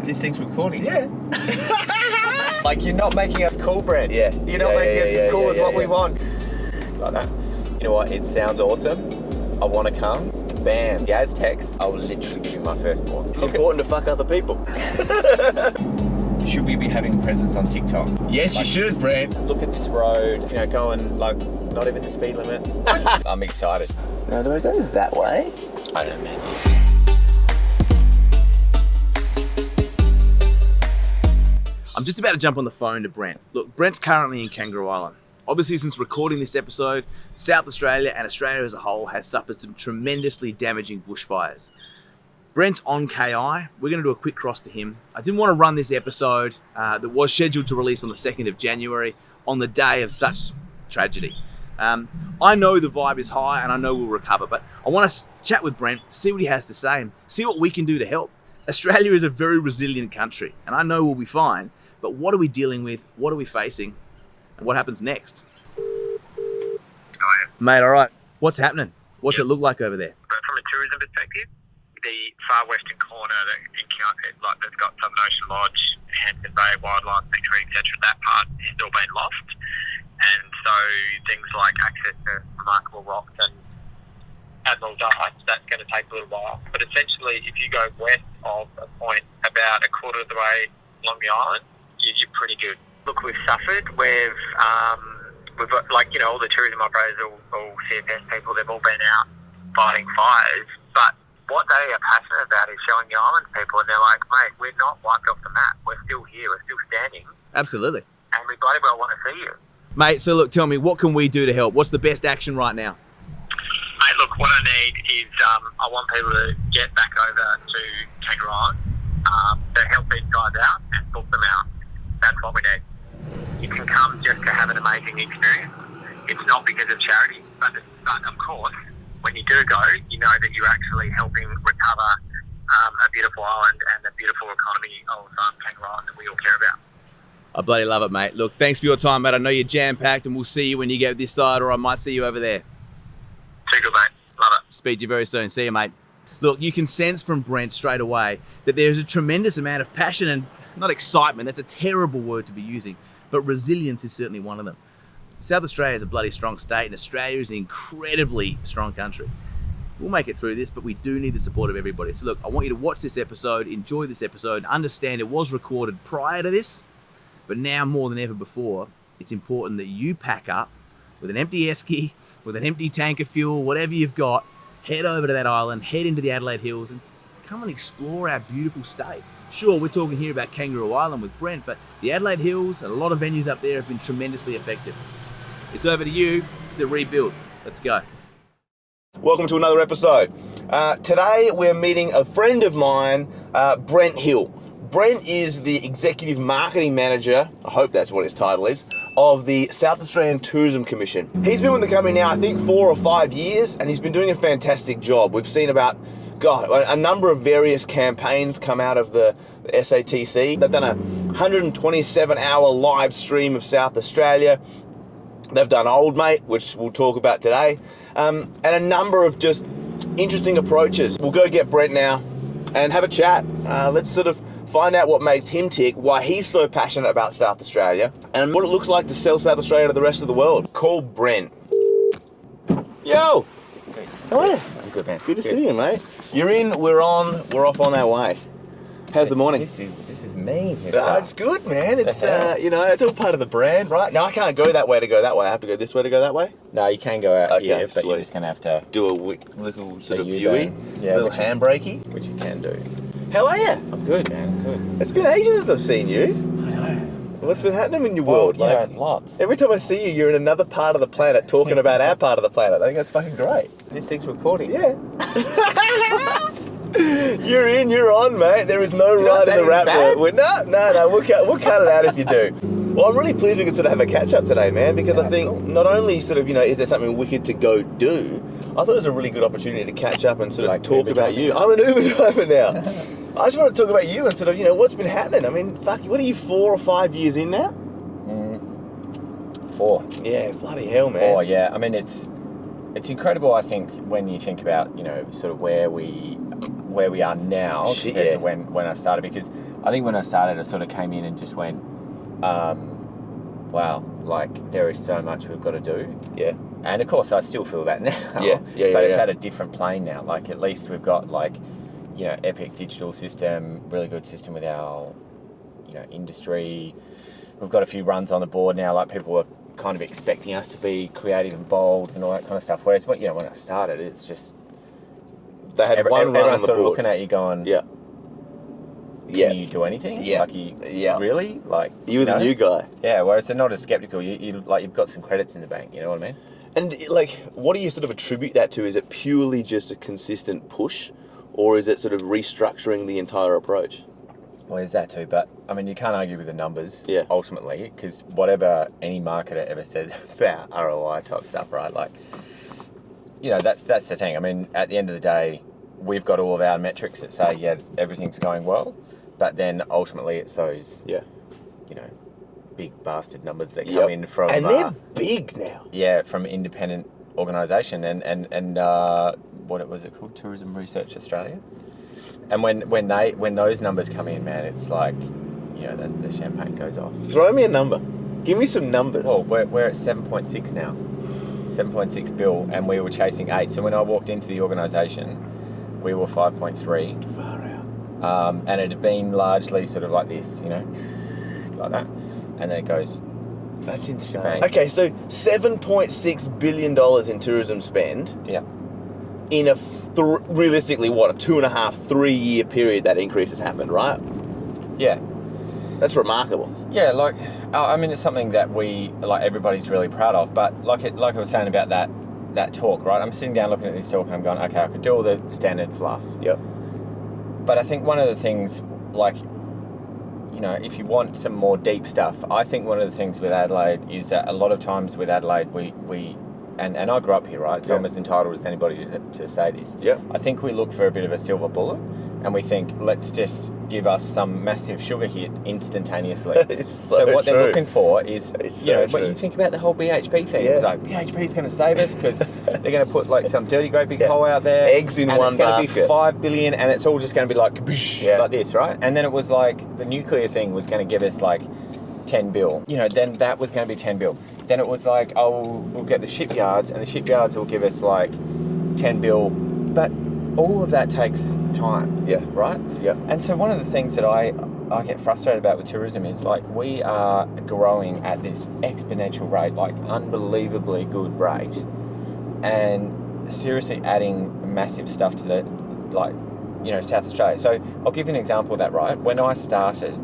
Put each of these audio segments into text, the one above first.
This thing's recording? Yeah. Like, you're not making us cool, Brent. Yeah. You're not making us as cool as what we want. Like that. You know what? It sounds awesome. I want to come. Bam. The Aztecs, I will literally give you my firstborn. It's important to fuck other people. Should we be having presence on TikTok? Yes, you should, Brent. Look at this road. You know, going like not even the speed limit. I'm excited. Now, do I go that way? I don't know, man. I'm just about to jump on the phone to Brent. Look, Brent's currently in Kangaroo Island. Obviously, since recording this episode, South Australia and Australia as a whole has suffered some tremendously damaging bushfires. Brent's on KI. We're going to do a quick cross to him. I didn't want to run this episode that was scheduled to release on the 2nd of January on the day of such tragedy. I know the vibe is high and I know we'll recover, but I want to chat with Brent, see what he has to say and see what we can do to help. Australia is a very resilient country and I know we'll be fine, but what are we dealing with? What are we facing? And what happens next? Mate, all right. What's happening? What's it look like over there? But from a tourism perspective, the far western corner that's got Southern Ocean Lodge, Hampton Bay, Wildlife Sanctuary, etc., that part has still been lost. And so things like access to remarkable rocks and Adelaide, that's going to take a little while. But essentially, if you go west of a point about a quarter of the way along the island, you're pretty good. Look, we've suffered. We've got, like, you know, all the tourism operators, all CFS people, they've all been out fighting fires. But what they are passionate about is showing the island people, and they're like, mate, we're not wiped off the map. We're still here. We're still standing. Absolutely. And we bloody well want to see you. Mate, so look, tell me, what can we do to help? What's the best action right now? Mate, look, what I need is I want people to get back over to Kangaroo Island, to help these guys out and book them out. That's what we need. You can come just to have an amazing experience. It's not because of charity, but of course, when you do go, you know that you're actually helping recover a beautiful island and a beautiful economy of Kangaroo Island that we all care about. I bloody love it, mate. Look, thanks for your time, mate. I know you're jam-packed and we'll see you when you get this side, or I might see you over there. Too good, mate. Love it. Speak to you very soon. See you, mate. Look, you can sense from Brent straight away that there's a tremendous amount of passion and not excitement. That's a terrible word to be using, but resilience is certainly one of them. South Australia is a bloody strong state and Australia is an incredibly strong country. We'll make it through this, but we do need the support of everybody. So look, I want you to watch this episode, enjoy this episode, understand it was recorded prior to this, but now more than ever before, it's important that you pack up with an empty esky, with an empty tank of fuel, whatever you've got, head over to that island, head into the Adelaide Hills and come and explore our beautiful state. Sure, we're talking here about Kangaroo Island with Brent, but the Adelaide Hills and a lot of venues up there have been tremendously affected. It's over to you to rebuild. Let's go. Welcome to another episode. Today we're meeting a friend of mine, Brent Hill. Brent is the Executive Marketing Manager, I hope that's what his title is, of the South Australian Tourism Commission. He's been with the company now, I think 4 or 5 years, and he's been doing a fantastic job. We've seen about, a number of various campaigns come out of the SATC. They've done a 127-hour live stream of South Australia. They've done Old Mate, which we'll talk about today, and a number of just interesting approaches. We'll go get Brent now and have a chat. Let's sort of find out what makes him tick, why he's so passionate about South Australia, and what it looks like to sell South Australia to the rest of the world. Call Brent. Yo! How are you? I'm good, man. Good to see you, mate. You're in, we're on, we're off on our way. How's the morning? This is me. It's good, man. It's it's all part of the brand, right? No, I can't go that way to go that way. I have to go this way to go that way. No, you can go out here, but sweet. you're just going to have to Do a little sort of U-turn. viewing, Yeah, little which handbrakey. which you can do. How are you? I'm good, man. I'm good. It's been ages since I've seen you. I know. What's been happening in your world? Lots. Every time I see you, you're in another part of the planet talking about our part of the planet. I think that's fucking great. This thing's recording. Yeah. You're in, you're on, mate. There is no right in the RAPTOR. No, we'll cut it out if you do. Well, I'm really pleased we could sort of have a catch up today, man, because I think not only sort of, is there something wicked to go do, I thought it was a really good opportunity to catch up and sort of talk about you. I'm an Uber driver now. I just want to talk about you and sort of, what's been happening. I mean, fuck, what are you, 4 or 5 years in now? 4. Yeah, bloody hell, man. 4, yeah. I mean, it's It's incredible, I think, when you think about, sort of where we are now compared to when I started. Because I think when I started, I sort of came in and just went, wow, like there is so much we've got to do. Yeah. And of course, I still feel that now. Yeah. But it's at a different plane now. Like at least we've got like, epic digital system, really good system with our, industry. We've got a few runs on the board now. Like people are kind of expecting us to be creative and bold and all that kind of stuff. Whereas when I started, it's just they had one run on everyone's the sort of board. looking at you going, Can you do anything? Yeah. Like really? Like You were the new guy. Yeah, whereas they're not as skeptical. You like you've got some credits in the bank, you know what I mean? And like, what do you sort of attribute that to? Is it purely just a consistent push, or is it sort of restructuring the entire approach? Well, there's that too, but I mean, you can't argue with the numbers ultimately, because whatever any marketer ever says about ROI type stuff, right? Like, that's the thing. I mean, at the end of the day, we've got all of our metrics that say, everything's going well, but then ultimately it's those, big bastard numbers that come in from... And they're big now. Yeah, from independent organisation and what was it called? Tourism Research Australia. And when those numbers come in, man, it's like, the champagne goes off. Throw me a number. Give me some numbers. Well, we're at 7.6 now. 7.6 bill, and we were chasing 8. So when I walked into the organisation, we were 5.3. Far out. And it had been largely sort of like this, like that. And then it goes... That's insane. Bang. Okay, so $7.6 billion in tourism spend. Yeah. In realistically, what, a 2.5, 3 year period that increase has happened, right? Yeah. That's remarkable. Yeah, like, I mean, it's something that everybody's really proud of. But like I was saying about that talk, right? I'm sitting down looking at this talk and I'm going, okay, I could do all the standard fluff. Yep. But I think one of the things, like, if you want some more deep stuff, I think one of the things with Adelaide is that a lot of times with Adelaide, we and I grew up here, right? So I'm as entitled as anybody to say this. Yeah. I think we look for a bit of a silver bullet, and we think, let's just give us some massive sugar hit instantaneously. It's so what true. they're looking for is, so but you think about the whole BHP thing. Yeah. It's like, BHP's going to save us because they're going to put like some dirty great big hole out there. Eggs in one basket. And it's going basket. to be $5 billion, and it's all just going to be like, like this, right? And then it was like, the nuclear thing was going to give us like 10 bill. Then that was going to be 10 bill. Then it was like, we'll get the shipyards, and the shipyards will give us like 10 bill. But all of that takes time. Yeah. Right? Yeah. And so one of the things that I get frustrated about with tourism is like we are growing at this exponential rate, like unbelievably good rate, and seriously adding massive stuff to the, South Australia. So I'll give you an example of that, right? When I started,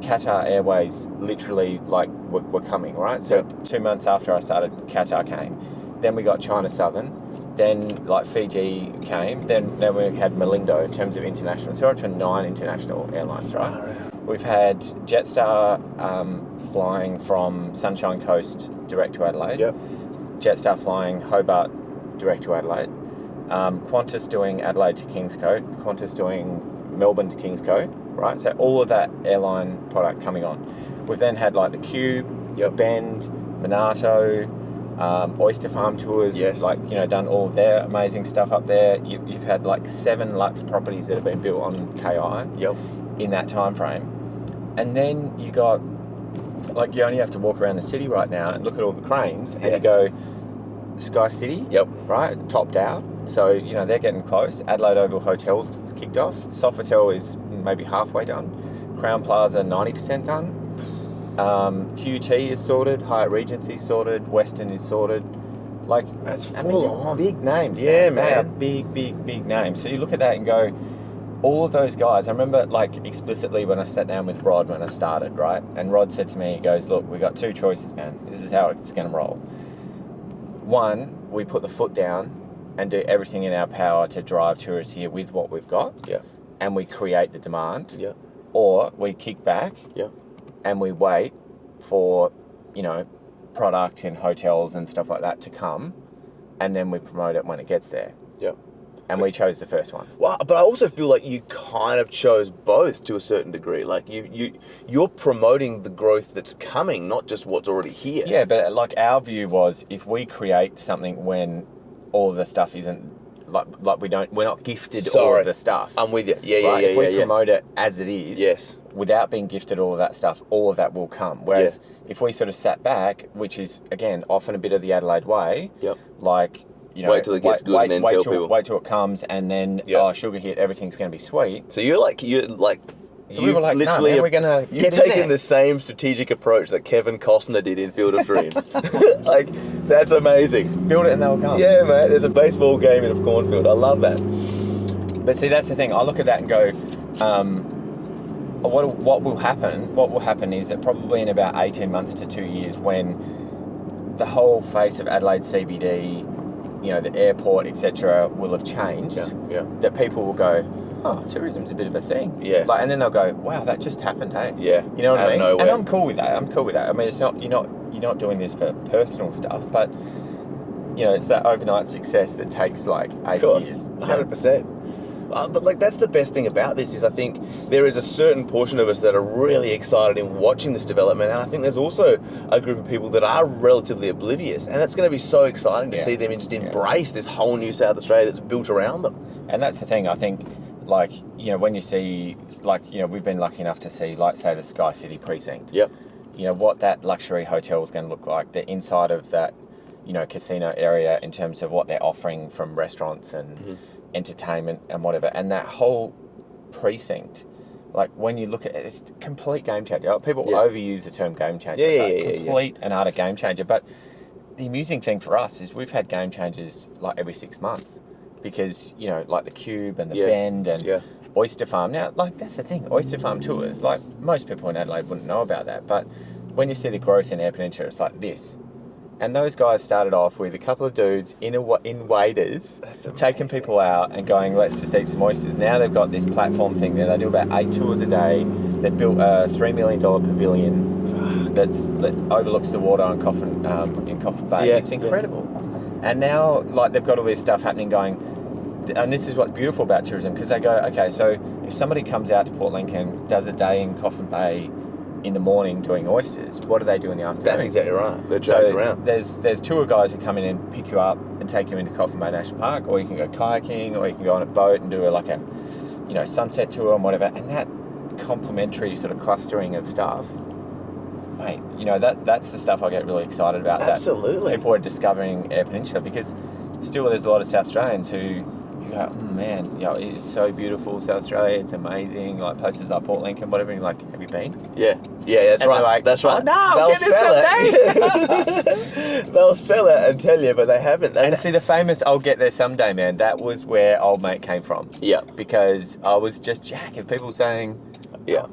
Qatar Airways literally were coming, right? So 2 months after I started, Qatar came. Then we got China Southern. Then Fiji came. Then we had Malindo in terms of international. So we're up to 9 international airlines, right? We've had Jetstar flying from Sunshine Coast direct to Adelaide. Yep. Jetstar flying Hobart direct to Adelaide. Qantas doing Adelaide to Kingscote. Qantas doing Melbourne to Kingscote. Right, so all of that airline product coming on. We've then had like the Cube, Bend, Minato, Oyster Farm Tours, done all of their amazing stuff up there. You've had like 7 luxe properties that have been built on KI in that time frame. And then you got, you only have to walk around the city right now and look at all the cranes and you go, Sky City, right, topped out. So, they're getting close. Adelaide Oval Hotel's kicked off. Sofitel is maybe halfway done. Crown Plaza, 90% done. QT is sorted. Hyatt Regency sorted. Western is sorted. That's full on. Big names. Yeah, They are man. big names. So you look at that and go, all of those guys, I remember explicitly when I sat down with Rod when I started, right? And Rod said to me, he goes, look, we got 2 choices, man. This is how it's going to roll. One, we put the foot down and do everything in our power to drive tourists here with what we've got. Yeah. And we create the demand. Yeah. Or we kick back. Yeah. And we wait for, product in hotels and stuff like that to come, and then we promote it when it gets there. Yeah. And we chose the first one. Well, but I also feel like you kind of chose both to a certain degree. Like you're promoting the growth that's coming, not just what's already here. Yeah, but our view was if we create something when all of the stuff isn't like we're not gifted all of the stuff. I'm with you. Yeah, right? yeah, If yeah, we promote it as it is, Yes. without being gifted all of that stuff, all of that will come. Whereas if we sort of sat back, which is again often a bit of the Adelaide way, like, you know, wait till it gets good and then tell people. Wait till it comes, and then sugar hit, everything's going to be sweet. So you're like So we were like, literally, no, man, we're gonna you've get in taken there. the same strategic approach that Kevin Costner did in Field of Dreams. Like, that's amazing. Build it and they'll come. Yeah, mate. There's a baseball game in a cornfield. I love that. But see, that's the thing. I look at that and go, what will happen? What will happen is that probably in about 18 months to 2 years, when the whole face of Adelaide CBD, you know, the airport, etc., will have changed. That people will go, oh, tourism's a bit of a thing. Yeah. Like, and then they'll go, wow, that just happened, hey. Yeah. You know what I mean? Nowhere. And I'm cool with that. I mean, it's not you're not doing this for personal stuff, but you know, it's that overnight success that takes like 8 years. 100%. But like, that's the best thing about this is I think there is a certain portion of us that are really excited in watching this development, and I think there's also a group of people that are relatively oblivious, and it's going to be so exciting to see them just embrace this whole new South Australia that's built around them. And that's the thing, I think, like, you know, when you see, like, you know, we've been lucky enough to see, like, say, the Sky City precinct. Yep. You know, what that luxury hotel is going to look like, the inside of that, you know, casino area in terms of what they're offering from restaurants and entertainment and whatever. And that whole precinct, like, when you look at it, it's a complete game changer. Like, people overuse the term game changer. Complete and utter game changer. But the amusing thing for us is we've had game changers, like, every 6 months. Because, you know, like the Cube and the Bend and Oyster Farm. Now, like, that's the thing. Oyster Farm tours, like, most people in Adelaide wouldn't know about that. But when you see the growth in Eyre Peninsula, it's like this. And those guys started off with a couple of dudes in waders, taking people out and going, let's just eat some oysters. Now they've got this platform thing there. They do about 8 tours a day. They've built a $3 million pavilion that overlooks the water in Coffin Bay. It's incredible. And now, like, they've got all this stuff happening going, and this is what's beautiful about tourism, because they go, okay, so if somebody comes out to Port Lincoln, does a day in Coffin Bay in the morning doing oysters, what do they do in the afternoon? That's exactly right. They're dragged around. There's tour guys who come in and pick you up and take you into Coffin Bay National Park, or you can go kayaking, or you can go on a boat and do a you know, sunset tour and whatever. And that complementary sort of clustering of stuff, mate, you know, that's the stuff I get really excited about. Absolutely. That people are discovering Eyre Peninsula, because still there's a lot of South Australians who you go, man, you know, it's so beautiful, South Australia, it's amazing, like places like Port Lincoln, whatever, and you're like, have you been? Yeah, that's and right. Like, that's right. Oh, no, I'll get there someday. They'll sell it and tell you, but they haven't. And see, the famous "I'll get there someday," man, that was where old mate came from. Yeah. Because I was just jack of people saying,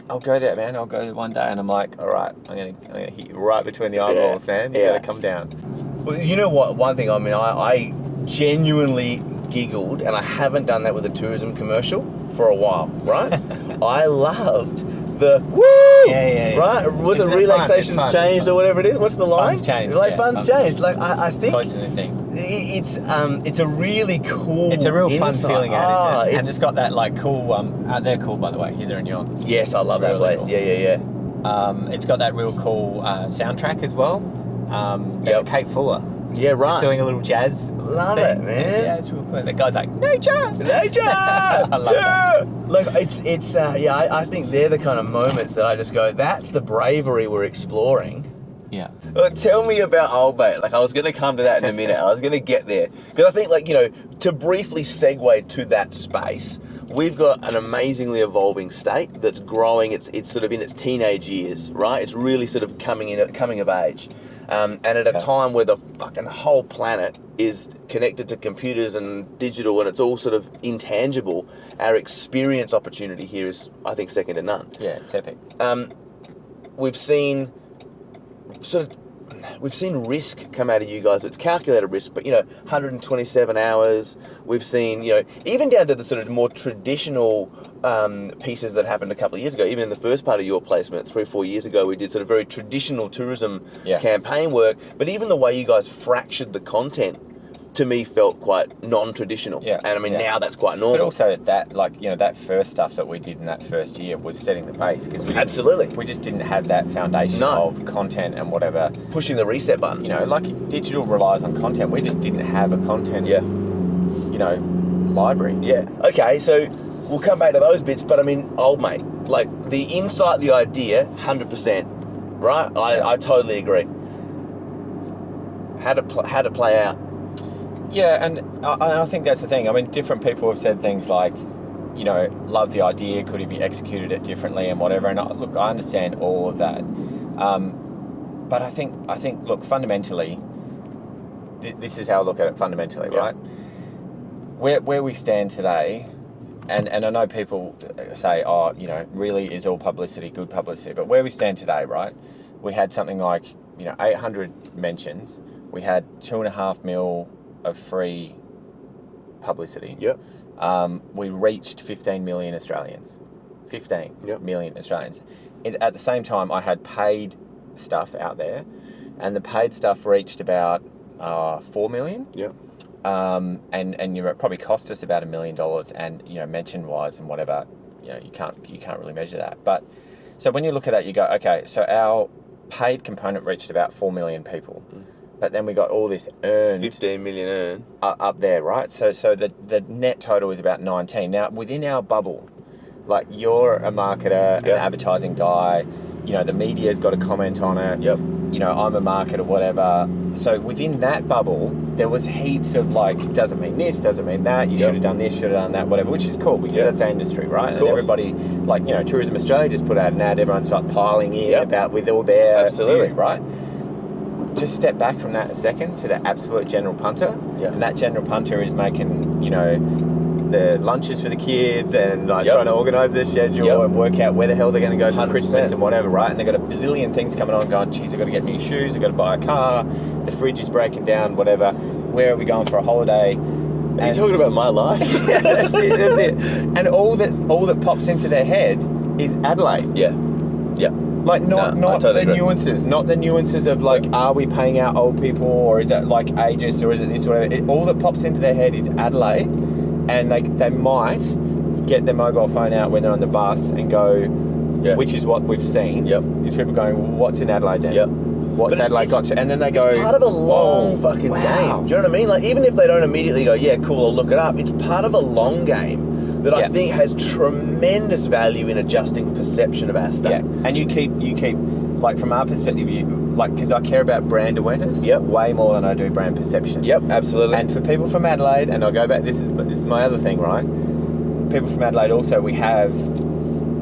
I'll go there, man. I'll go there one day, and I'm like, all right, I'm gonna hit you right between the eyeballs, man. You gotta come down. Well, you know what? One thing, I mean, I genuinely giggled, and I haven't done that with a tourism commercial for a while, right? I loved the woo, right? Was it relaxation's changed or whatever it is? What's the line? Fun's changed. Like, fun's changed. Like, I think Close to the thing. it's a really cool. It's a real fun insight. feeling out, isn't it? And it's got that like cool. They're cool, by the way, Hither and Yon. Yes, I love that Really place. cool. Yeah. It's got that real cool soundtrack as well. That's Kate Fuller. Yeah, right. Just doing a little jazz. Love thing. it, man. Yeah, it's real cool. The guy's like, nature! I love that. Look, it's I think they're the kind of moments that I just go, that's the bravery we're exploring. Yeah. Look, tell me about Old Bay. Like, I was going to come to that in a minute. I was going to get there. Because I think, like, you know, to briefly segue to that space, we've got an amazingly evolving state that's growing. It's sort of in its teenage years, right? It's really sort of coming of age. And at a time where the fucking whole planet is connected to computers and digital, and it's all sort of intangible, our experience opportunity here is, I think, second to none. Yeah, it's epic. We've seen risk come out of you guys. It's calculated risk, but, you know, 127 hours. We've seen, you know, even down to the sort of more traditional pieces that happened a couple of years ago. Even in the first part of your placement, 3 or 4 years ago, we did sort of very traditional tourism campaign work. But even the way you guys fractured the content to me felt quite non-traditional. Yeah, And I mean, yeah. now that's quite normal. But also that, like, you know, that first stuff that we did in that first year was setting the pace, because Absolutely. we just didn't have that foundation No. of content and whatever. Pushing the reset button. You know, like digital relies on content. We just didn't have a content, Yeah. you know, library. Yeah. Okay, so we'll come back to those bits, but I mean, old mate, like the insight, the idea, 100%, right? I totally agree. How to play out? Yeah, and I think that's the thing. I mean, different people have said things like, you know, love the idea, could he be executed it differently and whatever. And look, I understand all of that, but I think, look, fundamentally, this is how I look at it fundamentally, Yeah. right? Where we stand today, and I know people say, oh, you know, really is all publicity good publicity? But where we stand today, right? We had something like, you know, 800 mentions. We had 2.5 mil of free publicity. Yep. We reached 15 million Australians. 15 Yep. million Australians. At the same time, I had paid stuff out there, and the paid stuff reached about 4 million. Yep. And you know, it probably cost us about $1 million, and you know, mention wise and whatever, you know, you can't really measure that. But so when you look at that, you go, okay, so our paid component reached about 4 million people. But then we got all this earned 15 million earned. up there, right? So the net total is about 19. Now, within our bubble, like, you're a marketer, an advertising guy, you know, the media's got a comment on it. Yep. You know, I'm a marketer, whatever. So within that bubble, there was heaps of like, doesn't mean this, doesn't mean that, you should have done this, should have done that, whatever, which is cool because that's our industry, right? And everybody, like, you know, Tourism Australia just put out an ad, everyone's like piling in about with all their Absolutely. view, right? Just step back from that a second to the absolute general punter. Yeah. And that general punter is making, you know, the lunches for the kids and like trying to organise their schedule and work out where the hell they're going to go for 100%. Christmas and whatever, right? And they've got a bazillion things coming on going, geez, I've got to get new shoes, I've got to buy a car, the fridge is breaking down, whatever. Where are we going for a holiday? Are you talking about my life? Yeah, that's it. And all that pops into their head is Adelaide. Yeah. Yeah. Like not totally the agree. nuances of like, are we paying out old people, or is it like ageist, or is it this, whatever. All that pops into their head is Adelaide, and they might get their mobile phone out when they're on the bus and go, which is what we've seen. Yep. Is people going, what's in Adelaide then? Yep. What's Adelaide got to? And then they go, it's part of a long whoa, fucking wow. game. Do you know what I mean? Like, even if they don't immediately go, yeah, cool, I'll look it up, it's part of a long game that I think has tremendous value in adjusting perception of our stuff. Yeah, and you keep like, from our perspective, because I care about brand awareness way more than I do brand perception. Yep, absolutely. And for people from Adelaide, and I'll go back, this is my other thing, right? People from Adelaide also, we have,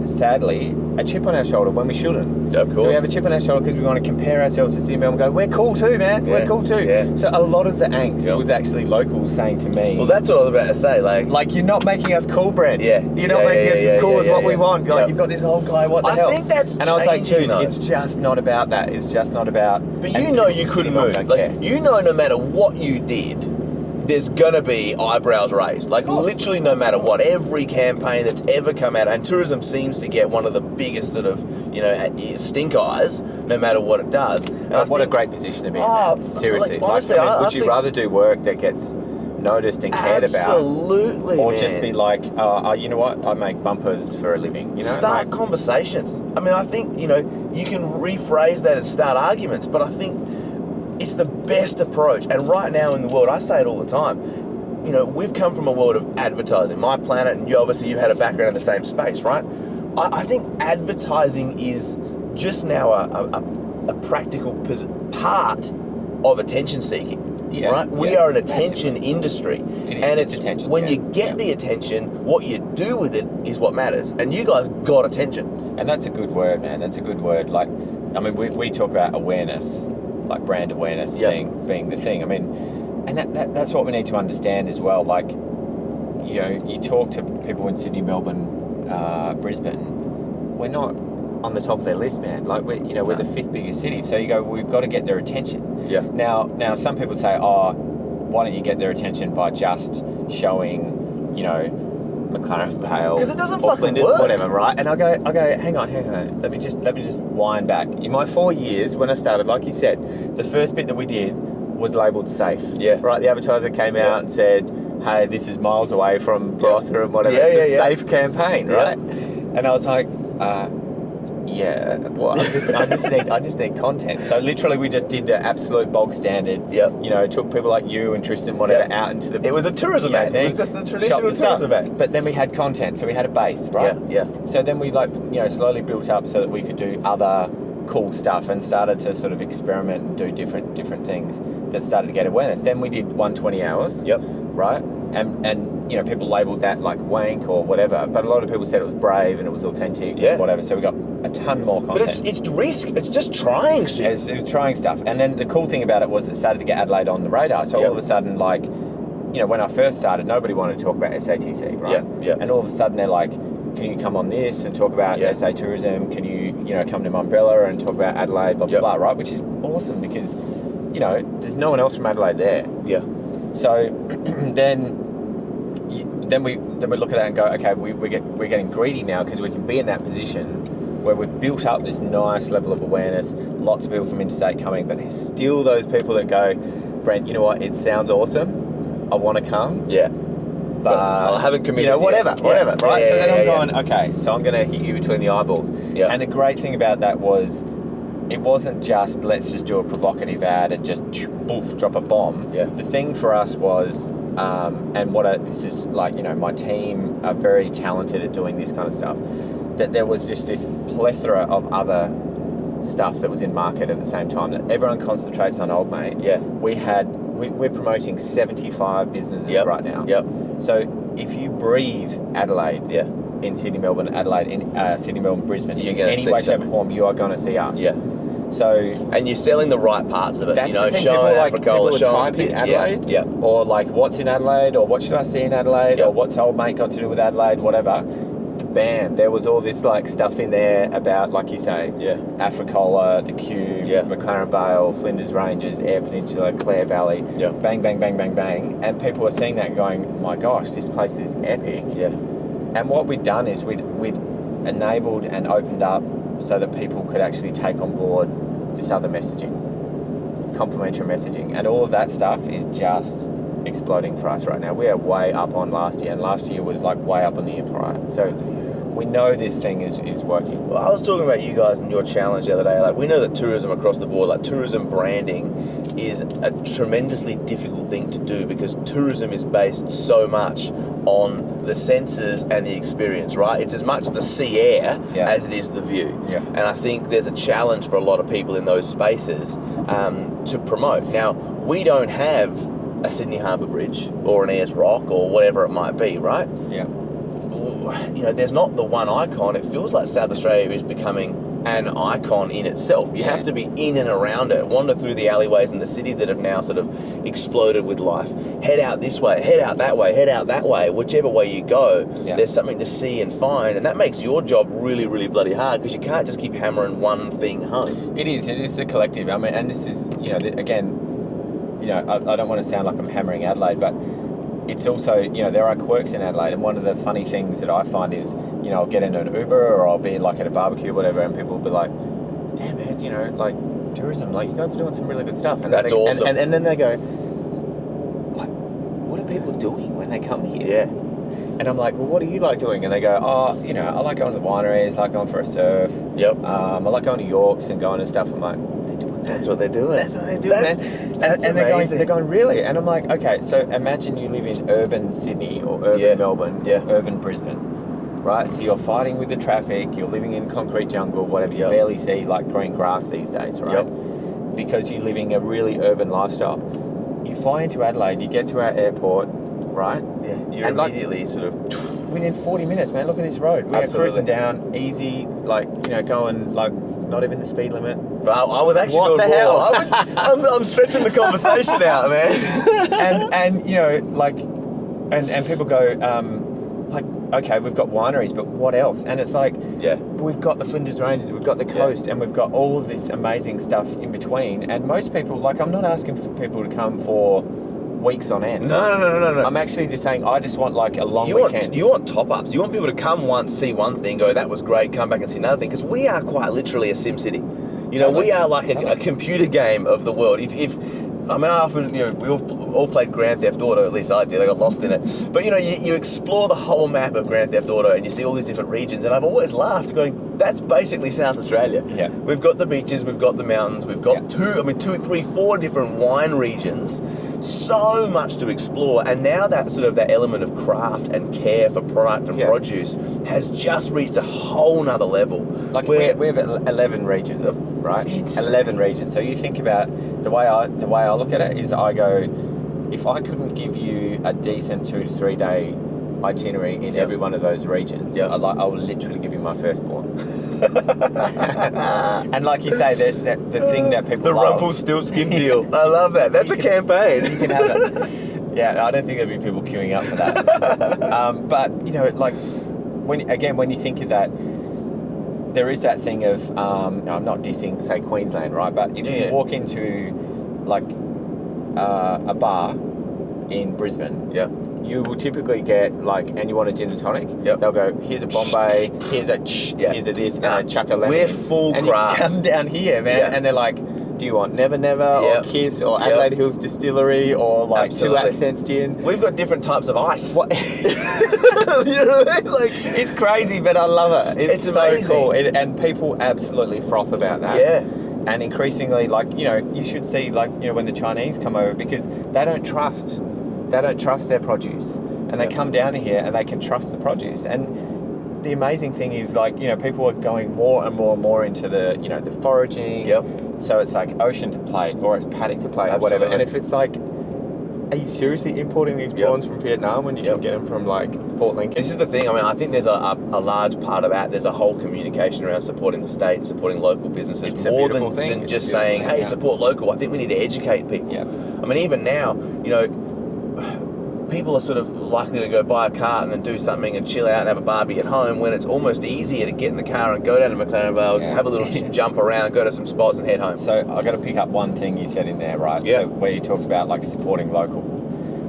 sadly, a chip on our shoulder when we shouldn't. Yeah, of course. So we have a chip on our shoulder because we want to compare ourselves to Sydney and go, we're cool too, man. Yeah, We're cool too. yeah. So a lot of the angst was actually locals saying to me, well, that's what I was about to say. like, you're not making us cool, Brent. Yeah. You're not making us as cool as what we want. Like, you've got this old guy, what the I hell? think that's And I was like, changing, dude, though. it's just not about that. It's just not about... But you know you couldn't move. Like, you know no matter what you did, there's gonna be eyebrows raised. Like, literally no matter what. Every campaign that's ever come out, and tourism seems to get one of the biggest sort of, you know, stink eyes, no matter what it does. And I what a think- great position to be Oh, in. Seriously. like, honestly, I mean, I would you think- rather do work that gets noticed and cared about? Absolutely, Or man. just be like, you know what, I make bumpers for a living, you know? Start Like, conversations. I mean, I think, you know, you can rephrase that as start arguments, but I think it's the best approach. And right now in the world, I say it all the time, you know, we've come from a world of advertising, My Planet, and you've had a background in the same space, right? I think advertising is just now a practical part of attention seeking. Yeah, right? We yeah, are an attention massively. industry. It is, and it's attention, when yeah. you get the attention, what you do with it is what matters. And you guys got attention. And that's a good word, man. That's a good word. Like, I mean, we talk about awareness, like brand awareness being the thing. I mean, and that's what we need to understand as well. Like, you know, you talk to people in Sydney, Melbourne, Brisbane, we're not on the top of their list, man. Like, we're the 5th biggest city. So you go, we've got to get their attention. Yeah. Now some people say, why don't you get their attention by just showing, you know, McLaren Vale, 'Cause it doesn't fucking Flinders, work. whatever, right? And I go, hang on. Let me just wind back. In my 4 years when I started, like you said, the first bit that we did was labelled safe. Yeah. Right, the advertiser came out and said, hey, this is miles away from Barossa and whatever. Yeah, it's a yeah. safe campaign, right? And I was like, yeah, well, I just need content. So literally, we just did the absolute bog standard. Yep. You know, took people like you and Tristan, whatever, out into the. It was a tourism ad. It was just the traditional tourism ad. But then we had content, so we had a base, right? Yeah. So then we slowly built up so that we could do other cool stuff and started to sort of experiment and do different things that started to get awareness. Then we did 120 hours. Yep. Right? And people labelled that like wank or whatever, but a lot of people said it was brave and it was authentic and whatever, so we got a ton more content. But it's risk, it's just trying shit. It was trying stuff. And then the cool thing about it was it started to get Adelaide on the radar, so all of a sudden, like, when I first started, nobody wanted to talk about SATC, right? Yeah. And all of a sudden they're like, can you come on this and talk about SA tourism? Can you, come to Umbrella and talk about Adelaide, blah, blah, blah, right? Which is awesome because, there's no one else from Adelaide there. Yeah. So then we look at that and go, okay, we're getting greedy now because we can be in that position where we've built up this nice level of awareness, lots of people from interstate coming, but there's still those people that go, Brent, you know what, it sounds awesome, I want to come. Yeah. But I haven't committed. Whatever, right? Yeah, so then I'm yeah. going, okay, so I'm going to hit you between the eyeballs. Yeah. And the great thing about that was, it wasn't just, let's just do a provocative ad and just poof, drop a bomb. Yeah. The thing for us was, this is like, my team are very talented at doing this kind of stuff, that there was just this plethora of other stuff that was in market at the same time, that everyone concentrates on Old Mate. Yeah. We're promoting 75 businesses right now. Yep. So if you breathe Adelaide in Sydney, Melbourne, Adelaide, in Sydney, Melbourne, Brisbane, You're in gonna any see way, shape something. or form, you are going to see us. Yeah. So And you're selling the right parts of it. that's the thing. showing People Africola, are showing typing bits. Adelaide, Yeah. or like what's in Adelaide, or what should I see in Adelaide, Yep. or what's Old Mate got to do with Adelaide, whatever. Bam! There was all this like stuff in there about, like you say, Africola, the Cube, McLaren Vale, Flinders Ranges, Eyre Peninsula, Clare Valley. Yeah. Bang, bang, bang, bang, bang, and people were seeing that, going, "My gosh, this place is epic." Yeah. And what we'd done is we'd enabled and opened up so that people could actually take on board this other messaging, complementary messaging, and all of that stuff is just exploding for us right now. We are way up on last year, and last year was like way up on the year prior. So we know this thing is working. Well, I was talking about you guys and your challenge the other day. Like, we know that tourism across the board, like tourism branding, is a tremendously difficult thing to do because tourism is based so much on the senses and the experience, right? It's as much the sea air as it is the view. Yeah. And I think there's a challenge for a lot of people in those spaces to promote. Now, we don't have a Sydney Harbour Bridge or an Ayers Rock or whatever it might be, right? Yeah. There's not the one icon. It feels like South Australia is becoming an icon in itself. You have to be in and around it, wander through the alleyways in the city that have now sort of exploded with life. Head out this way, head out that way, head out that way. Whichever way you go, there's something to see and find, and that makes your job really, really bloody hard because you can't just keep hammering one thing home. It is the collective. I mean, and this is, again, I don't want to sound like I'm hammering Adelaide, but it's also, there are quirks in Adelaide, and one of the funny things that I find is, I'll get into an Uber or I'll be like at a barbecue or whatever, and people will be like, damn man, like tourism, like you guys are doing some really good stuff. And that's awesome. And then they go, what are people doing when they come here? Yeah. And I'm like, well, what do you like doing? And they go, I like going to the wineries, I like going for a surf. Yep. I like going to Yorks and going and stuff. I'm like, that's what they're doing. That's what they're doing, man. And they're going, really? And I'm like, okay, so imagine you live in urban Sydney or urban Melbourne, urban Brisbane, right? So you're fighting with the traffic, you're living in concrete jungle, whatever, you barely see like green grass these days, right? Because you're living a really urban lifestyle. You fly into Adelaide, you get to our airport, right? Yeah, you're and immediately sort of... Within 40 minutes, man, look at this road. We're cruising down, easy, like, going like not even the speed limit. Well, I was actually What going the hell? I'm stretching the conversation out, man. and and people go, like, okay, we've got wineries, but what else? And it's like, we've got the Flinders Ranges, we've got the coast, and we've got all of this amazing stuff in between. And most people, like, I'm not asking for people to come for weeks on end. No. I'm actually just saying, I just want like a long weekend. You want top-ups. You want people to come once, see one thing, go, that was great, come back and see another thing. Because we are quite literally a sim city. We are like a computer game of the world. If I mean, I often, we all played Grand Theft Auto, at least I did, I got lost in it. But, you explore the whole map of Grand Theft Auto and you see all these different regions, and I've always laughed going, that's basically South Australia. Yeah. We've got the beaches, we've got the mountains, we've got 4 different wine regions, so much to explore, and now that sort of that element of craft and care for product and produce has just reached a whole nother level. Like we have 11 regions, right? 11 regions. So you think about the way I look at it is I go, if I couldn't give you a decent 2 to 3 day itinerary in every one of those regions, I will literally give you my firstborn. And like you say, the thing that people the love, Rumpelstiltskin deal. I love that. That's a campaign. You can have it. Yeah, I don't think there'd be people queuing up for that. But like when you think of that, there is that thing of I'm not dissing, say, Queensland, right? But if you walk into like a bar in Brisbane, you will typically get and you want a gin and tonic. They'll go, here's a Bombay, here's a this, and a chuck a lemon. We're full and craft. You come down here, man, and they're like, do you want Never Never or Kiss or Adelaide Hills Distillery or Absolutely. 2 Accents gin? We've got different types of ice. What? You know what I mean? Like, it's crazy, but I love it. It's so amazing. cool, and people absolutely froth about that. Yeah. And increasingly, you should see, when the Chinese come over, because they don't trust their produce, and they come down here and they can trust the produce. And the amazing thing is, people are going more and more and more into the, the foraging. So it's like ocean to plate, or it's paddock to plate, or whatever. And if it's like, are you seriously importing these prawns from Vietnam when you can get them from Port Lincoln? This is the thing. I mean, I think there's a large part of that. There's a whole communication around supporting the state, supporting local businesses, It's a more beautiful than, thing. than It's just a beautiful saying, thing, hey, support local. I think we need to educate people. I mean, even now, people are sort of likely to go buy a carton and do something and chill out and have a barbie at home, when it's almost easier to get in the car and go down to McLaren Vale, have a little jump around, go to some spots and head home. So I got to pick up one thing you said in there, right? So where you talked about supporting local,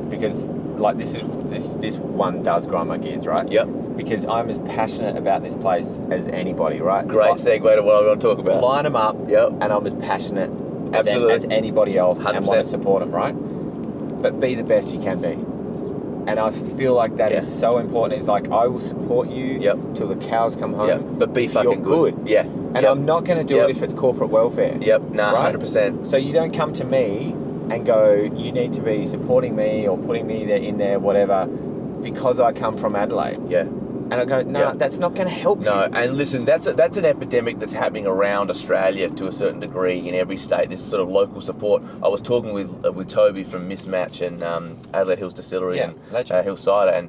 because this one does grind my gears, right? Because I'm as passionate about this place as anybody, right? Great segue to what I'm going to talk about. Line them up, and I'm as passionate as anybody else 100%. And want to support them, right? But be the best you can be. And I feel like that is so important. It's like, I will support you till the cows come home. But be fucking good. And I'm not going to do it if it's corporate welfare. Right? 100%. So you don't come to me and go, you need to be supporting me or putting me in there, whatever, because I come from Adelaide. And I go, no, that's not going to help you. No, and listen, that's an epidemic that's happening around Australia to a certain degree in every state. This sort of local support. I was talking with Toby from Mismatch and Adelaide Hills Distillery and Hill Cider, and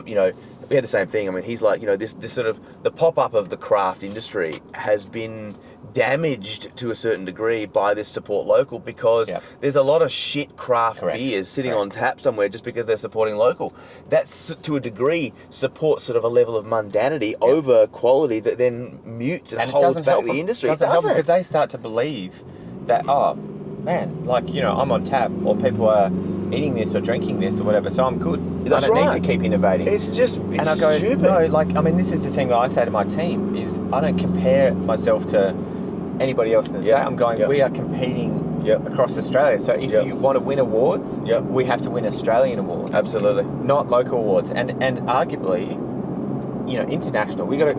we had the same thing. I mean, he's like, this sort of the pop up of the craft industry has been damaged to a certain degree by this support local, because there's a lot of shit craft beers sitting on tap somewhere just because they're supporting local. That's, to a degree, supports sort of a level of mundanity over quality that then mutes and holds back the industry. It doesn't help, because they start to believe that, oh man, I'm on tap, or people are eating this or drinking this or whatever, so I'm good. That's I don't right. need to keep innovating. It's and I go, stupid. No, this is the thing that I say to my team, is I don't compare myself to anybody else in the state. I'm going, we are competing across Australia. So if you want to win awards, we have to win Australian awards. Absolutely. Not local awards. And arguably, international. We gotta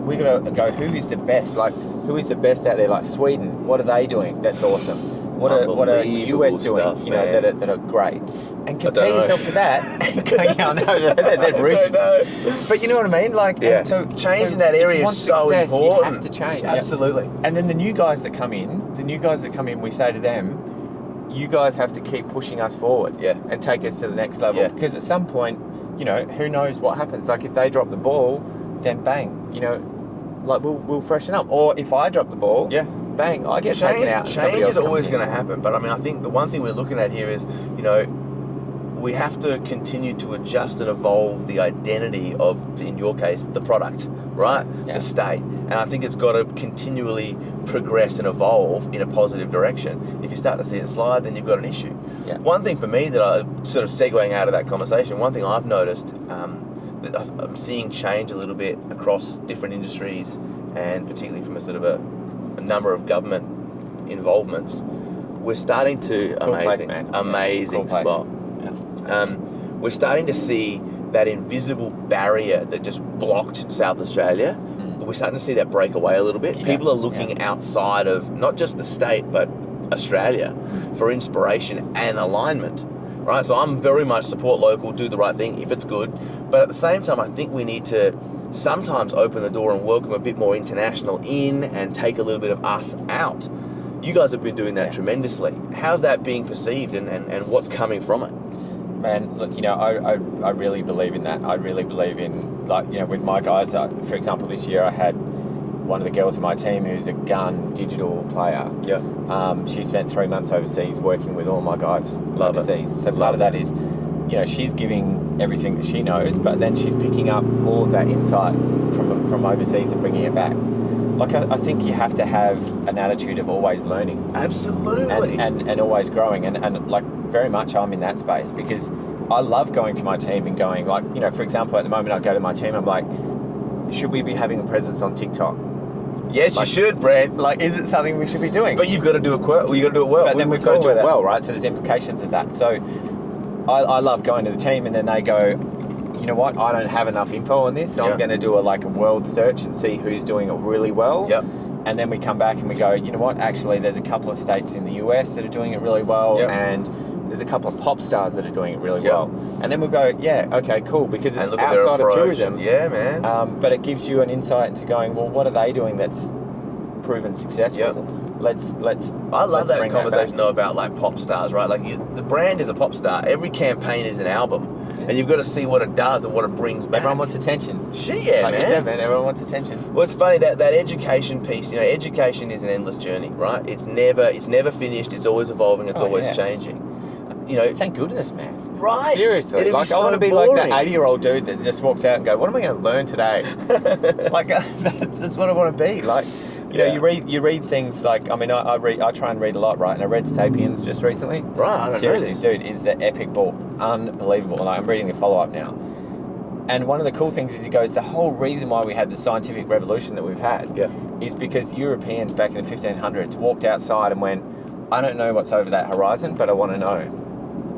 go, who is the best? Who is the best out there? Like Sweden, what are they doing? That's awesome. What are US doing? Stuff, that are great. And compare yourself to that. I know, they're rich. But you know what I mean? And so changing that area is so important. You have to change. Absolutely. And then the new guys that come in, we say to them, you guys have to keep pushing us forward and take us to the next level. Because at some point, who knows what happens? If they drop the ball, then bang, we'll freshen up. Or if I drop the ball, bang, I get taken out. Change is always going to happen. But I mean, I think the one thing we're looking at here is, we have to continue to adjust and evolve the identity of, in your case, the product, right? The state. And I think it's got to continually progress and evolve in a positive direction. If you start to see it slide, then you've got an issue. One thing for me that I sort of segueing out of that conversation, one thing I've noticed that I'm seeing change a little bit across different industries, and particularly from a sort of a number of government involvements, we're starting to Cool place, man. amazing Cool place. spot. Yeah. We're starting to see that invisible barrier that just blocked South Australia. We're starting to see that break away a little bit. Yeah, People are looking outside of not just the state but Australia for inspiration and alignment. Right, so I'm very much support local, do the right thing if it's good, but at the same time, I think we need to sometimes open the door and welcome a bit more international in and take a little bit of us out. You guys have been doing that tremendously. How's that being perceived, and what's coming from it? Man, look, I really believe in that. I really believe in, like, with my guys. For example, this year I had one of the girls in my team who's a gun digital player. Yeah. She spent 3 months overseas working with all my guys overseas. So part of that is, she's giving everything that she knows, but then she's picking up all of that insight from overseas and bringing it back. Like, I think you have to have an attitude of always learning. Absolutely. And always growing. And like, very much I'm in that space because I love going to my team and going, like, for example, at the moment I go to my team, I'm like, should we be having a presence on TikTok? Yes, you should, Brent. Like, is it something we should be doing? But you've got to do it well. You've got to do it well. But then we've got to do it well, right? So there's implications of that. So I love going to the team and then they go, you know what? I don't have enough info on this, so I'm going to do a world search and see who's doing it really well. Yep. And then we come back and we go, you know what? Actually, there's a couple of states in the US that are doing it really well, and there's a couple of pop stars that are doing it really well. And then we'll go, yeah, okay, cool, because it's outside of tourism. Yeah, man. But it gives you an insight into going, well, what are they doing that's proven successful? Yep. I love that conversation though about pop stars, right? The brand is a pop star. Every campaign is an album, and you've got to see what it does and what it brings back. Everyone wants attention. Shit, yeah, like man. You said, man. Everyone wants attention. Well, it's funny that education piece. Education is an endless journey, right? It's never finished. It's always evolving. It's always changing. Thank goodness, man. Right. Seriously. I want to be boring. like that 80-year-old dude that just walks out and go, what am I going to learn today? That's what I want to be. You read things I try and read a lot, right? And I read Sapiens just recently. Right, I don't Seriously, know this. dude, is the epic book. Unbelievable. And I'm reading the follow-up now. And one of the cool things is he goes, the whole reason why we had the scientific revolution that we've had is because Europeans back in the 1500s walked outside and went, I don't know what's over that horizon, but I want to know.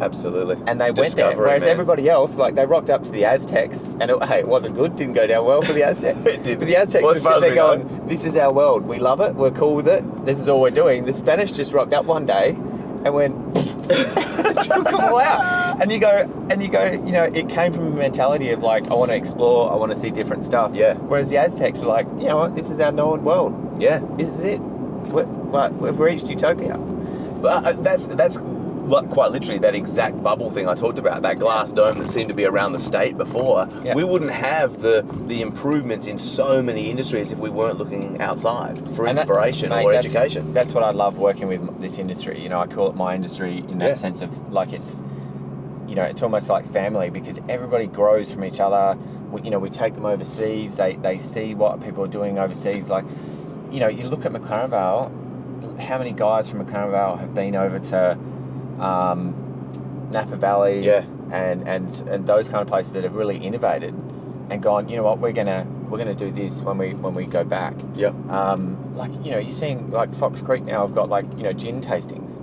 Absolutely. And they went there. Whereas everybody else, they rocked up to the Aztecs, and it wasn't good, didn't go down well for the Aztecs. It didn't. But the Aztecs were sitting there going, this is our world. We love it. We're cool with it. This is all we're doing. The Spanish just rocked up one day and went, took them all out. And you go, it came from a mentality of I want to explore, I want to see different stuff. Yeah. Whereas the Aztecs were like, you know what, this is our known world. Yeah. This is it. We've reached utopia. That's quite literally that exact bubble thing I talked about, that glass dome that seemed to be around the state before. Yeah. We wouldn't have the improvements in so many industries if we weren't looking outside for inspiration or education. That's what I love working with this industry. I call it my industry in that sense of it's almost like family because everybody grows from each other. We take them overseas. They see what people are doing overseas. You look at McLaren Vale. How many guys from McLaren Vale have been over to Napa Valley and those kind of places that have really innovated and gone, you know what, we're gonna do this when we go back. Yeah. You're seeing Fox Creek now have got gin tastings,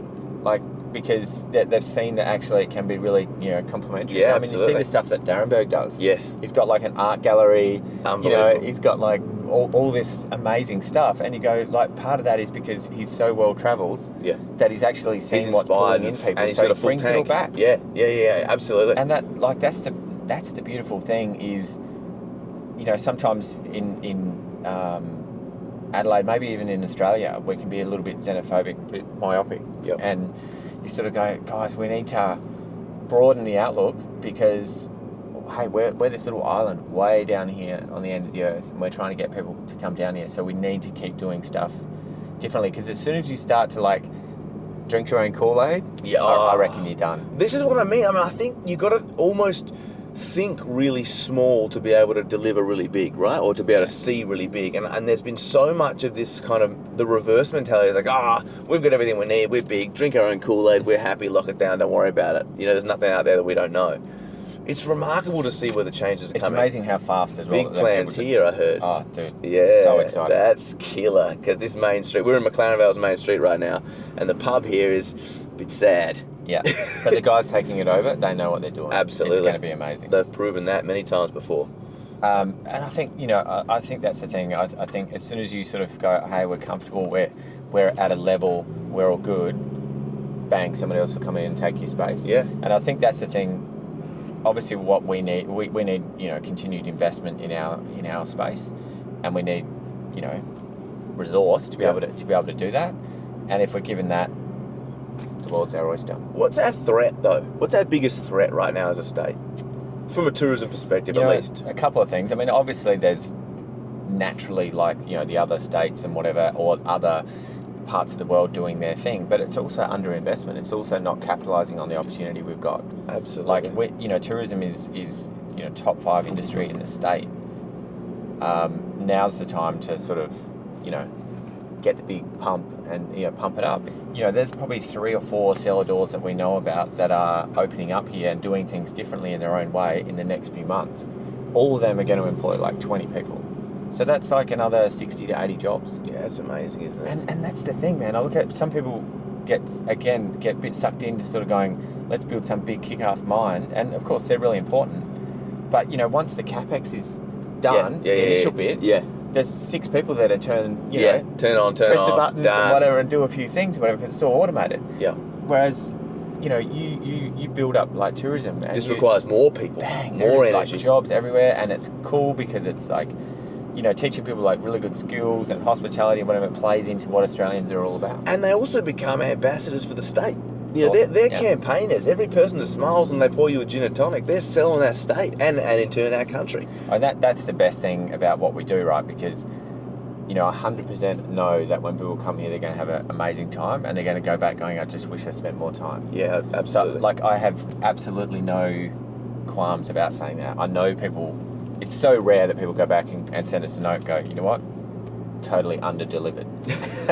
because they've seen that actually it can be really complimentary. Yeah, you see the stuff that Darrenberg does. Yes. He's got an art gallery. Unbelievable. He's got all this amazing stuff, and you go part of that is because he's so well travelled. Yeah. That he's actually seeing what's pulling in people, and he's so got a he full brings tank. it all back. Yeah, absolutely. And that's the beautiful thing is, sometimes in Adelaide, maybe even in Australia, we can be a little bit xenophobic, a bit myopic. Yep. And you sort of go, guys, we need to broaden the outlook because, hey, we're this little island way down here on the end of the earth, and we're trying to get people to come down here. So we need to keep doing stuff differently because as soon as you start to drink your own Kool-Aid, I reckon you're done. This is what I mean. I think you got to almost think really small to be able to deliver really big, right? Or to be able to see really big. And there's been so much of this kind of the reverse mentality. It's we've got everything we need. We're big. Drink our own Kool-Aid. We're happy. Lock it down. Don't worry about it. There's nothing out there that we don't know. It's remarkable to see where the changes are It's coming. amazing how fast as well. Big plans here, I heard. Oh, dude. Yeah, So exciting. That's killer. Because this main street, we're in McLaren Vale's main street right now, and the pub here is a bit sad. Yeah. But the guys taking it over, they know what they're doing. Absolutely. It's going to be amazing. They've proven that many times before. And I think, I think that's the thing. I think as soon as you sort of go, hey, we're comfortable, we're at a level, we're all good, bang, somebody else will come in and take your space. Yeah. And I think that's the thing. Obviously, what we need, we need, continued investment in our space, and we need, resource to be able to do that. And if we're given that, the Lord's our oyster. What's our threat, though? What's our biggest threat right now as a state? From a tourism perspective, at least. A couple of things. I mean, obviously, there's naturally, the other states and whatever, or other parts of the world doing their thing, but it's also underinvestment. It's also not capitalising on the opportunity we've got. Absolutely. Tourism is top 5 industry in the state. Now's the time to sort of, get the big pump and pump it up. There's probably 3 or 4 cellar doors that we know about that are opening up here and doing things differently in their own way in the next few months. All of them are going to employ like 20 people. So that's like another 60 to 80 jobs. Yeah, it's amazing, isn't it? And that's the thing, man. I look at some people get a bit sucked into sort of going, let's build some big kick-ass mine. And of course, they're really important. But, once the CapEx is done, the initial bit, there's 6 people that are turn on, press off, the buttons and whatever, and do a few things, whatever, because it's all automated. Yeah. Whereas, you build up like tourism. And this requires more people, more energy. Like jobs everywhere, and it's cool because it's like, teaching people like really good skills and hospitality and whatever plays into what Australians are all about. And they also become ambassadors for the state. They're campaigners. Every person that smiles and they pour you a gin and tonic, they're selling our state and in turn our country. And that's the best thing about what we do, right? Because, 100% know that when people come here, they're going to have an amazing time and they're going to go back going, I just wish I spent more time. Yeah, absolutely. So, I have absolutely no qualms about saying that. I know people, it's so rare that people go back and send us a note and go, you know what? Totally under-delivered.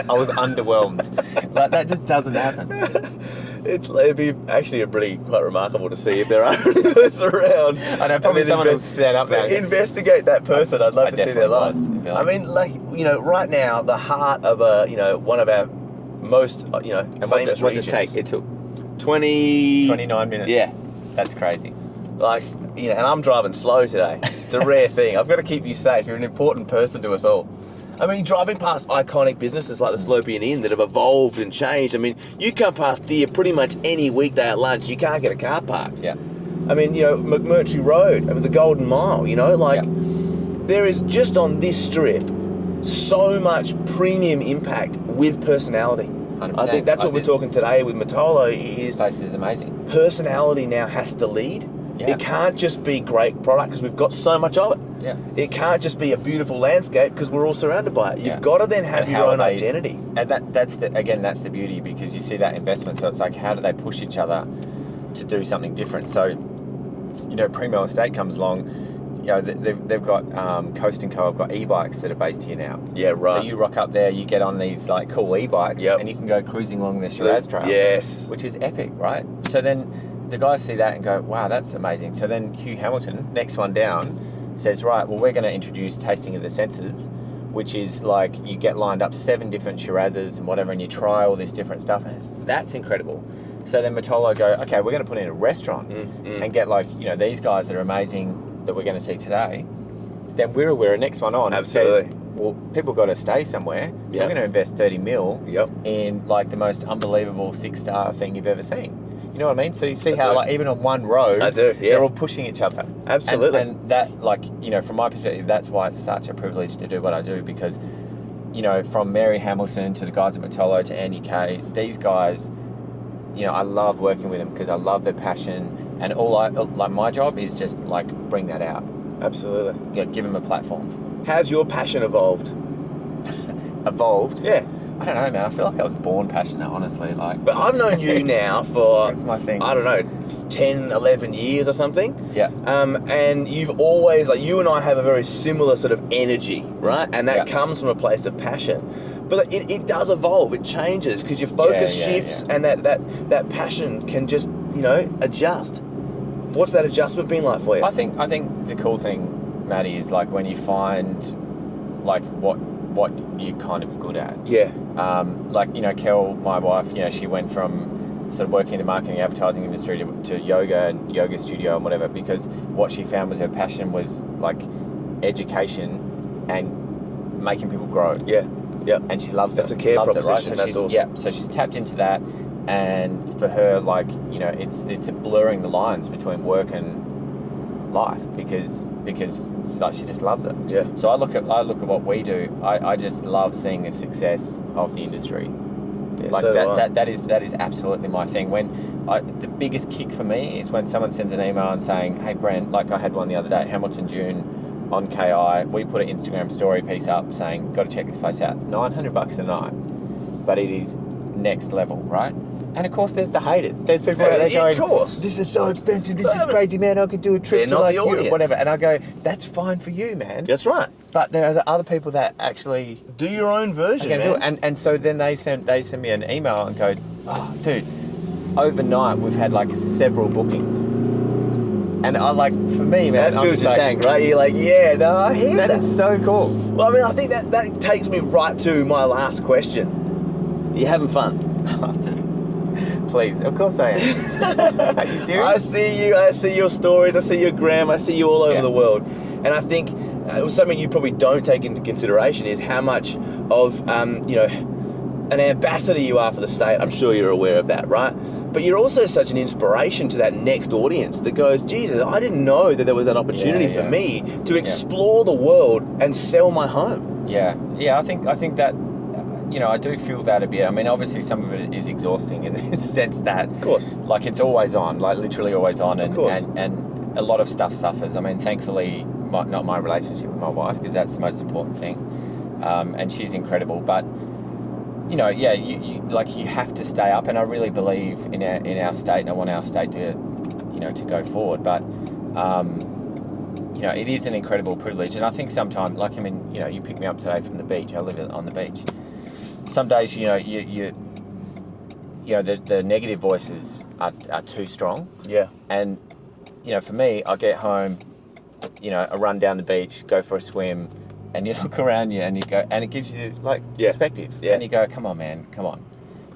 I was underwhelmed. That just doesn't happen. It'd be actually quite remarkable to see if there are any of those around. I know, probably someone will stand up there. Investigate that person. I'd love to see their lives. I mean, right now, the heart of one of our most, famous what did regions. it take? It took 29 minutes. Yeah. That's crazy. And I'm driving slow today. It's a rare thing. I've got to keep you safe. You're an important person to us all. I mean, driving past iconic businesses like the Slopian Inn that have evolved and changed. I mean, you come past here pretty much any weekday at lunch, you can't get a car park. Yeah. I mean, McMurtry Road, the Golden Mile, there is just on this strip so much premium impact with personality. 100%. I think that's what we're talking today with Mitolo. This place is amazing. Personality now has to lead. Yeah. It can't just be great product because we've got so much of it. Yeah. It can't just be a beautiful landscape because we're all surrounded by it. You've got to then have your own identity. And that's the beauty, because you see that investment. So it's like, how do they push each other to do something different? So, Primo Estate comes along. They've got Coast & Co. have got e-bikes that are based here now. Yeah, right. So you rock up there, you get on these like cool e-bikes, and you can go cruising along the Shiraz Trail. Yes. Which is epic, right? So then the guys see that and go, wow, that's amazing. So then Hugh Hamilton, next one down, says, right, well, we're going to introduce tasting of the senses, which is like you get lined up 7 different Shirazes and whatever, and you try all this different stuff, and that's incredible. So then Mitolo go, okay, we're going to put in a restaurant and get these guys that are amazing that we're going to see today. Then we're next one on. Absolutely. Says, well, people got to stay somewhere, so we're going to invest 30 mil in the most unbelievable 6-star thing you've ever seen. You know what I mean? So you see how even on one road, they're all pushing each other. Absolutely. And that, from my perspective, that's why it's such a privilege to do what I do, because, from Mary Hamilton to the guys at Mitolo to Andy Kay, these guys, I love working with them because I love their passion, and my job is just bring that out. Absolutely. Give them a platform. How's your passion evolved? Evolved? Yeah. I don't know, man. I feel like I was born passionate, honestly. But I've known you now for, that's my thing. I don't know, 10, 11 years or something. Yeah. And you've always, you and I have a very similar sort of energy, right? And that comes from a place of passion. But it does evolve. It changes because your focus shifts and that passion can just, adjust. What's that adjustment been like for you? I think the cool thing, Matty, is like when you find like what you're kind of good at. Yeah. Like, you know, Kel, my wife, you know, she went from sort of working in the marketing and advertising industry to yoga and yoga studio and whatever, because what she found was her passion was like education and making people grow. Yeah. Yeah. And she loves That's it. a care Loves proposition. It, right? So That's she's, awesome. Yeah, so she's tapped into that, and for her, like, you know, it's a blurring the lines between work and life because like she just loves it. Yeah. So I look at what we do. I just love seeing the success of the industry. Yeah, Like so do I. that is absolutely my thing. The biggest kick for me is when someone sends an email and saying, "Hey Brent," like I had one the other day, Hamilton Dune on KI. We put an Instagram story piece up saying, "Got to check this place out. It's $900 a night, but it is next level, right?" And of course, there's the haters. There's people out there Yeah, going, of course. "This is so expensive. This is crazy, man. I could do a trip They're to not like the Europe, audience. whatever." And I go, "That's fine for you, man." That's right. But there are other people that actually Do your own version, can do it. man. And so then they send me an email and go, "Oh, dude, overnight we've had like several bookings." And I like, for me, man, That I'm fills just your like, tank, right? You're like, yeah, no, I hear that. that is so cool. Well, I mean, I think that takes me right to my last question. Are you having fun? Oh, dude. Please, of course I am. Are you serious? I see you. I see your stories. I see your gram. I see you all over Yeah. the world. And I think something you probably don't take into consideration is how much of you know, an ambassador you are for the state. I'm sure you're aware of that, right? But you're also such an inspiration to that next audience that goes, Jesus, I didn't know that there was that opportunity Yeah, for yeah. me to explore the world and sell my home. Yeah, I think that, you know, I do feel that a bit. I mean, obviously some of it is exhausting in the sense that, Of course. like it's always on, like literally always on, and Of course. and a lot of stuff suffers. I mean, thankfully, not my relationship with my wife, because that's the most important thing, and she's incredible. But you know, yeah, you have to stay up, and I really believe in our state, and I want our state to, you know, to go forward. But you know, it is an incredible privilege, and I think sometimes, like, I mean, you know, you picked me up today from the beach. I live on the beach. Some days, you know, you know, the negative voices are too strong, Yeah. and you know, for me, I get home, you know, I run down the beach, go for a swim, and you look around you and you go, and it gives you like Yeah. perspective, Yeah. and you go, come on, man, come on.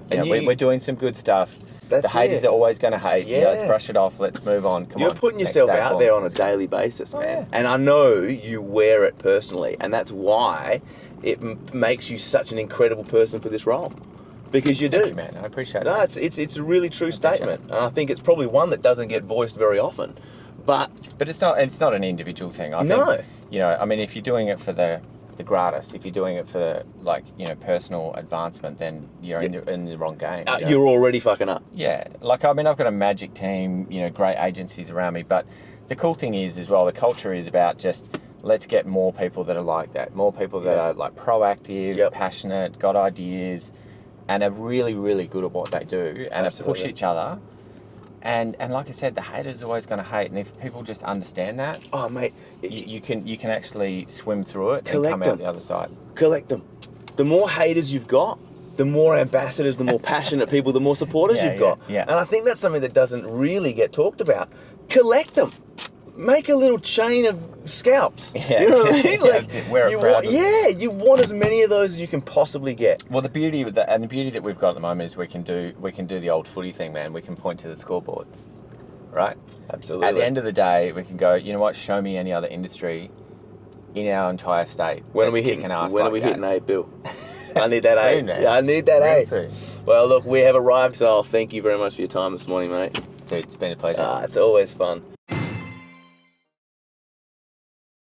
You And know, you- we're doing some good stuff. That's The haters it. are always going to hate. Yeah. Yeah. Let's brush it off. Let's move on. Come You're on. putting Next yourself day, out boom. there on a daily basis, Oh, man. yeah. And I know you wear it personally, and that's why it makes you such an incredible person for this role. Because you do. Thank you, man. I appreciate No, that. it's a really true appreciate statement. And I think it's probably one that doesn't get voiced very often. But But it's not an individual thing. I No. think, you know, I mean, if you're doing it for the gratis, if you're doing it for, like, you know, personal advancement, then you're in the wrong game. You know? you're already fucking up. Yeah, like, I mean, I've got a magic team, you know, great agencies around me, but the cool thing is as well, the culture is about just, let's get more people that are like that, more people that are like proactive, Yep. passionate, got ideas, and are really, really good at what they do, and push Absolutely. each other. And like I said, the haters are always going to hate, and if people just understand that, Oh, mate, you can actually swim through it and Collect come them. out the other side. collect them. The more haters you've got, the more ambassadors, the more passionate people, the more supporters Yeah, you've got. yeah. And I think that's something that doesn't really get talked about. Collect them. Make a little chain of scalps. Yeah. You know what I mean? Yeah, that's it. Wear it you proudly. you want as many of those as you can possibly get. Well, the beauty with that, and the beauty that we've got at the moment is we can do the old footy thing, man. We can point to the scoreboard, right? Absolutely. At the end of the day, we can go, you know what? Show me any other industry in our entire state. when are that's we hitting? kicking ass When like are we that. hitting A, Bill? I need that Soon, A. man. Yeah, I need that Real A. soon. Well, look, we have arrived, so thank you very much for your time this morning, mate. Dude, it's been a pleasure. It's always fun.